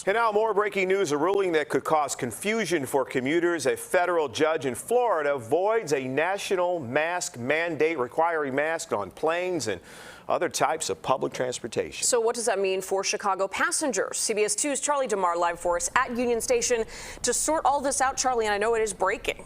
news. And now more breaking news, a ruling that could cause confusion for commuters. A federal judge in Florida voids a national mask mandate requiring masks on planes and other types of public transportation. So what does that mean for Chicago passengers? CBS 2's Charlie DeMar live for us at Union Station to sort all this out, Charlie, and I know it is breaking.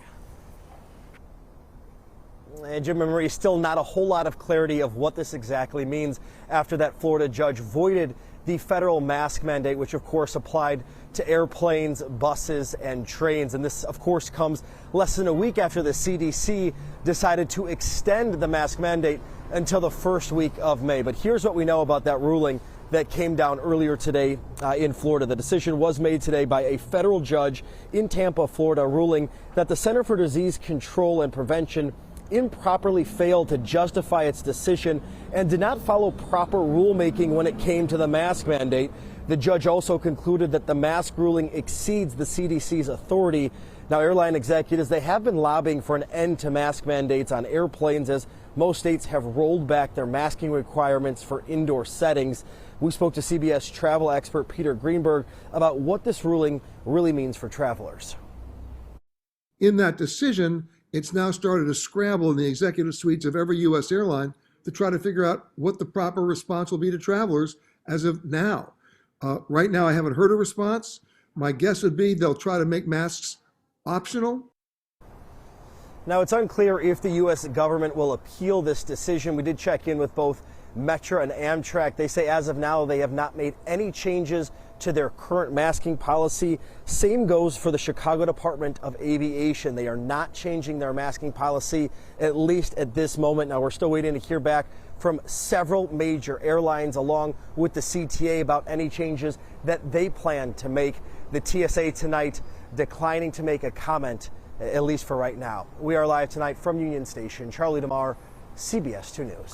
And Jim and Marie, still not a whole lot of clarity of what this exactly means after that Florida judge voided the federal mask mandate, which of course applied to airplanes, buses, and trains. And this, of course, comes less than a week after the CDC decided to extend the mask mandate until the first week of May. But here's what we know about that ruling that came down earlier today in Florida. The decision was made today by a federal judge in Tampa, Florida, ruling that the Center for Disease Control and Prevention improperly failed to justify its decision and did not follow proper rulemaking when it came to the mask mandate. The judge also concluded that the mask ruling exceeds the CDC's authority. Now, airline executives, they have been lobbying for an end to mask mandates on airplanes as most states have rolled back their masking requirements for indoor settings. We spoke to CBS travel expert Peter Greenberg about what this ruling really means for travelers. In that decision, it's now started a scramble in the executive suites of every U.S. airline to try to figure out what the proper response will be to travelers as of now. Right now, I haven't heard a response. My guess would be they'll try to make masks optional. Now, it's unclear if the U.S. government will appeal this decision. We did check in with both Metro and Amtrak. They say as of now, they have not made any changes to their current masking policy. Same goes for the Chicago Department of Aviation. They are not changing their masking policy, at least at this moment. Now, we're still waiting to hear back from several major airlines along with the CTA about any changes that they plan to make. The TSA tonight declining to make a comment, at least for right now. We are live tonight from Union Station. Charlie DeMar, CBS 2 News.